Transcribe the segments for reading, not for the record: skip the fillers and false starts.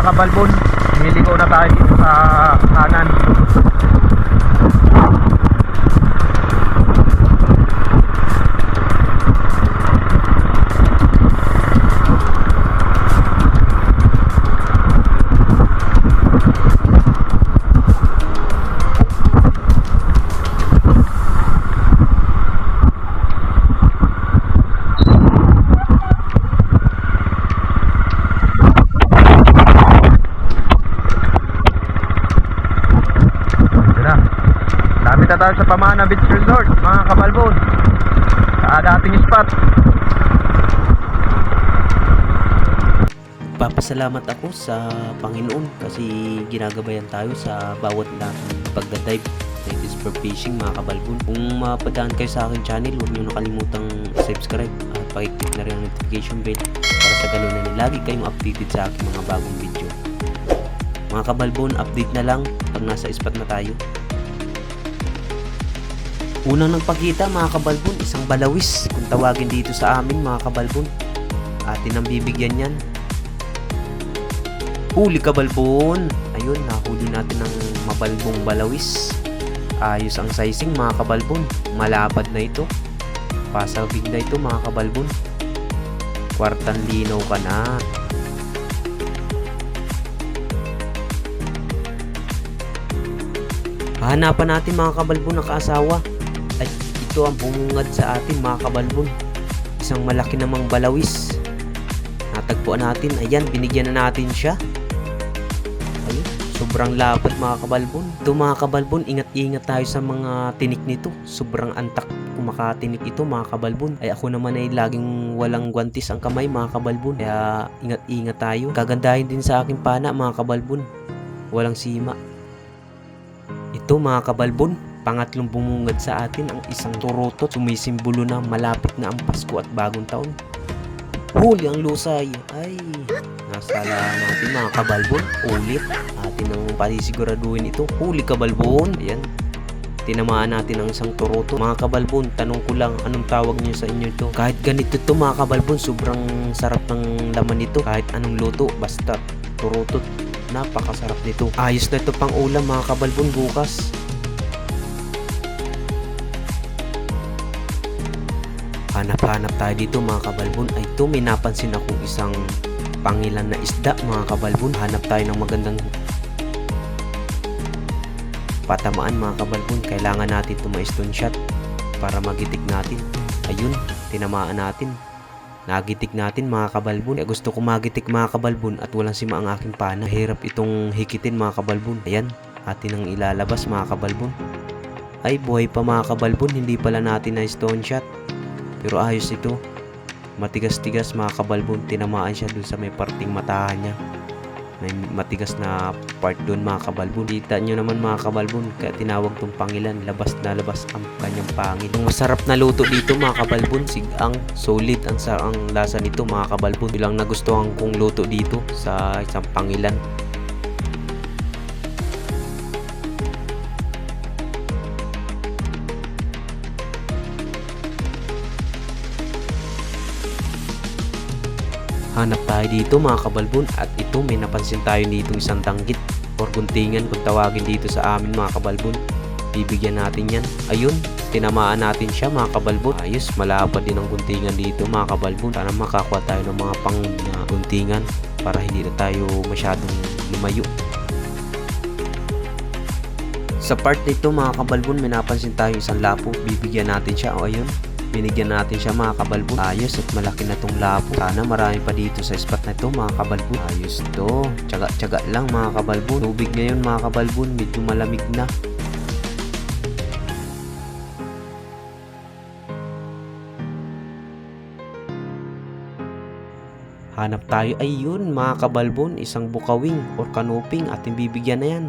mga kabalbon. Niligo na tayo dito sa kanan. Dito tayo sa Pamana Beach Resort mga kabalbon, sa dating spot. Papasalamat ako sa Panginoon kasi ginagabayan tayo sa bawat nating pagdadive. That is for fishing mga kabalbon. Kung mapadaan kayo sa aking channel, huwag nyo nakalimutang subscribe at pakiclick na rin ang notification bell para sa ganun na lagi kayong updated sa aking mga bagong video. Mga kabalbon, update na lang pag nasa spot na tayo. Unang nagpakita mga kabalbon, isang balawis kung tawagin dito sa amin mga kabalbon. Atin ang bibigyan yan. Huli kabalbon. Ayun, nahuli natin ng mabalbong balawis. Ayos ang sizing mga kabalbon. Malapad na ito. Pasawig na ito mga kabalbon. Kwartang linaw ka na. Hahanapan natin mga kabalbon ng kaasawa. Ay, ito ang bumungad sa atin mga kabalbon. Isang malaki namang balawis. Natagpuan natin. Ayan, binigyan na natin siya. Ayun, sobrang lapad mga kabalbon. Ito mga kabalbon, ingat-ingat tayo sa mga tinik nito. Sobrang antak kung makatinik ito mga kabalbon. Ay ako naman ay laging walang gwantis ang kamay mga kabalbon. Kaya ingat-ingat tayo. Kagandahin din sa aking pana mga kabalbon. Walang sima. Ito mga kabalbon, pangatlong bumungad sa atin ang isang turotot. Sumisimbolo na malapit na ang Pasko at bagong taon. Huli ang lusay. Ay, nasala natin mga kabalbon. Ulit. Atin ang panisiguraduhin ito. Huli kabalbon. Ayan. Tinamaan natin ang isang turotot. Mga kabalbon, tanong ko lang, anong tawag niyo sa inyo ito? Kahit ganito ito mga kabalbon, sobrang sarap ng laman nito. Kahit anong luto, basta turotot. Napakasarap nito. Ayos na ito pang ulam mga kabalbon bukas. Hanap-hanap tayo dito mga kabalbon. Ay ito, may napansin akong isang pangilan na isda mga kabalbon. Hanap tayo ng magandang patamaan mga kabalbon. Kailangan natin ito ma-stone shot para magitik natin. Ayun, tinamaan natin. Nagitik natin mga kabalbon. Gusto ko magitik mga kabalbon at walang sima ang aking pana. Hirap itong hikitin mga kabalbon. Ayan, atin ang ilalabas mga kabalbon. Ay, buhay pa mga kabalbon. Hindi pala natin na stone shot. Pero ayos ito. Matigas-tigas mga kabalbon. Tinamaan siya dun sa may parting matahan niya. May matigas na part dun mga kabalbon. Kita nyo naman mga kabalbon. Kaya tinawag tong pangilan. Labas na labas ang kanyang pangil. Ang masarap na luto dito mga kabalbon. Sigang solid ang lasa nito mga kabalbon. Ito lang nagustuhan kong luto dito sa isang pangilan. Hanap tayo dito mga kabalbon at ito may napansin tayo dito isang danggit or guntingan kung tawagin dito sa amin mga kabalbon. Bibigyan natin yan. Ayun, tinamaan natin siya mga kabalbon. Ayos, malapad din ang guntingan dito mga kabalbon. Sana makakuha tayo ng mga pang guntingan para hindi na tayo masyadong lumayo. Sa part nito mga kabalbon, may napansin tayo isang lapo. Bibigyan natin siya. O ayun, binigyan natin siya mga kabalbon. Ayos at malaki na tong lapo. Sana marami pa dito sa spot na ito mga kabalbon. Ayos to. Tsaga-tsaga lang mga kabalbon. Tubig ngayon mga kabalbon. Medyo malamig na. Hanap tayo. Ayun mga kabalbon. Isang bukawing or kanuping. Ating bibigyan na yan.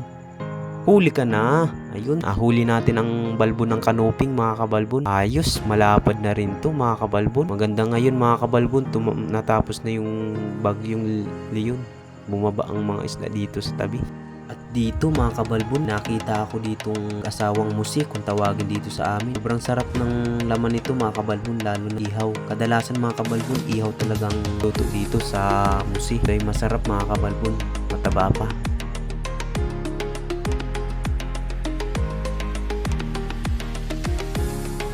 Huli ka na. Ayun, huli natin ang balbon ng kanuping mga kabalbon. Ayos, malapad na rin to mga kabalbon. Maganda ngayon mga kabalbon, natapos na yung bagyong Leon. Bumaba ang mga isda dito sa tabi. At dito mga kabalbon, nakita ako ditong asawang musi kung tawagin dito sa amin. Sobrang sarap ng laman nito mga kabalbon, lalo na ihaw. Kadalasan mga kabalbon, ihaw talagang luto dito sa musi. Ito ay masarap mga kabalbon. mataba pa.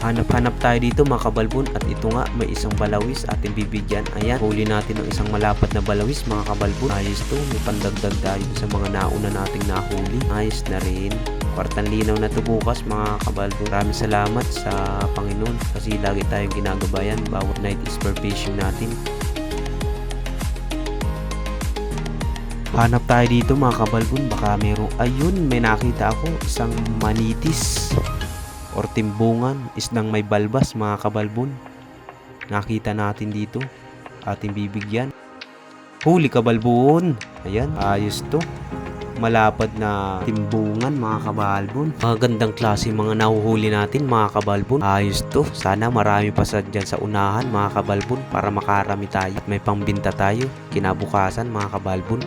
Hanap-hanap tayo dito mga kabalbon, at ito nga may isang balawis ating bibigyan. Ayan, huli natin ng isang malapad na balawis mga kabalbon. Ayos to, may pandagdag tayo sa mga nauna nating nahuli. Ayos na rin. Kwartang linaw na to bukas mga kabalbon. Maraming salamat sa Panginoon kasi lagi tayong ginagabayan bawat night spur fishing natin. Hanap tayo dito mga kabalbon, baka ayun, may nakita ako isang manitis or timbungan, isdang may balbas mga kabalbon. Nakita natin dito, ating bibigyan. Huli kabalbon. Ayan, ayos to, malapad na timbungan mga kabalbon. Magandang klase mga nahuhuli natin mga kabalbon. Ayos to, sana marami pa dyan sa unahan mga kabalbon para makarami tayo at may pangbinta tayo kinabukasan mga kabalbon.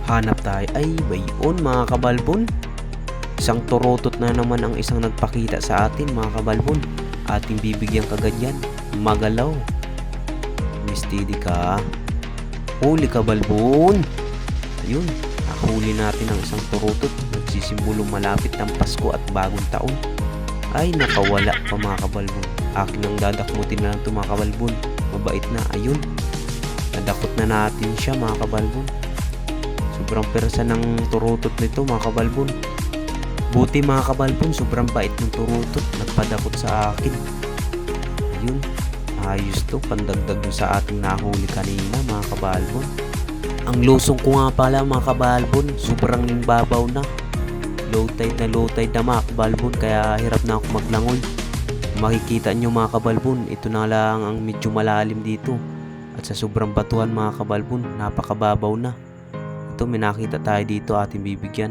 Hanap tayo. Ay, bayon mga kabalbon. Isang turutot na naman ang isang nagpakita sa atin mga kabalbon. Ating bibigyan kagad yan. Magalaw. Mistidi ka. Huli kabalbon. Ayun. Nakahuli natin ang isang turutot. Nagsisimbulong malapit ng Pasko at bagong taon. Ay, nakawala pa mga kabalbon. Akin ang dadakmutin na lang ito mga kabalbon. Mabait na. Ayun. Nadakot na natin siya mga kabalbon. Sobrang persa ng turutot nito mga kabalbon. Buti mga kabalbon, sobrang bait ng turutot. Nagpadakot sa akin. Ayun, ayos to, pandagdag sa ating nahuli kanina mga kabalbon. Ang lusong ko nga pala mga kabalbon, sobrang babaw na. Low tide na mga kabalbon, kaya hirap na ako maglangoy. Makikita nyo mga kabalbon, ito na lang ang medyo malalim dito. At sa sobrang batuhan mga kabalbon, napakababaw na. Ito, may nakita tayo dito, ating bibigyan.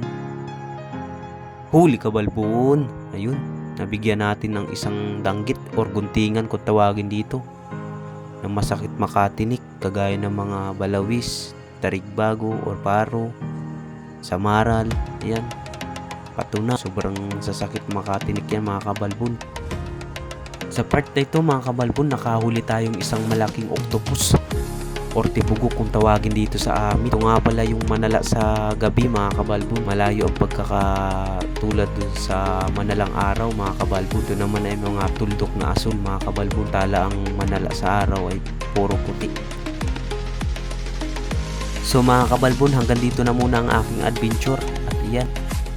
Huli kabalbon. Ayun, nabigyan natin ng isang danggit or guntingan kung tawagin dito, na masakit makatinik kagaya ng mga balawis, tarigbago or paro, samaral. Ayan, patuna, sobrang sasakit makatinik yan mga kabalbon. Sa part na ito mga kabalbon, nakahuli tayong isang malaking octopus or tibugok kung tawagin dito sa amin. Ito nga pala yung manala sa gabi mga kabalbon. Malayo ang pagkakatulad dun sa manalang araw mga kabalbon. Ito naman ay mga tuldok na asul mga kabalbon. Tala ang manala sa araw ay puro puti. So mga kabalbon, hanggang dito na muna ang aking adventure. At yan,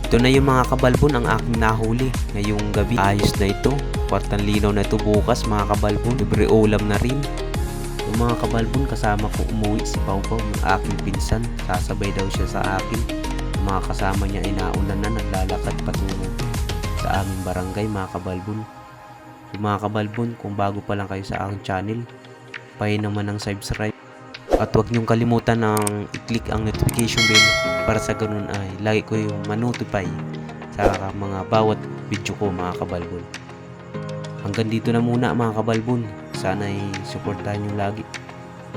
ito na yung mga kabalbon ang aking nahuli ngayong gabi. Ayos na ito, kwartang linaw na ito bukas mga kabalbon. Libre ulam na rin. Yung mga kabalbon, kasama ko umuwi si Pau Pau, yung aking pinsan. Sasabay daw siya sa akin. Yung mga kasama niya ay nauna na naglalakad patungo sa aming barangay mga kabalbon. Yung mga kabalbon, kung bago pa lang kayo sa aking channel, pahin naman ng subscribe. At huwag niyong kalimutan ng i-click ang notification bell para sa ganun ay lagi ko yung manotify sa mga bawat video ko mga kabalbon. Hanggang dito na muna mga kabalbon. Sana ay supportahan nyo lagi.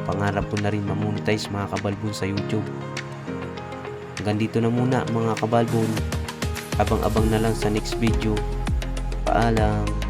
Pangarap ko na rin mamonetize mga kabalbon sa YouTube. Hanggang dito na muna mga kabalbon. Abang-abang na lang sa next video. Paalam.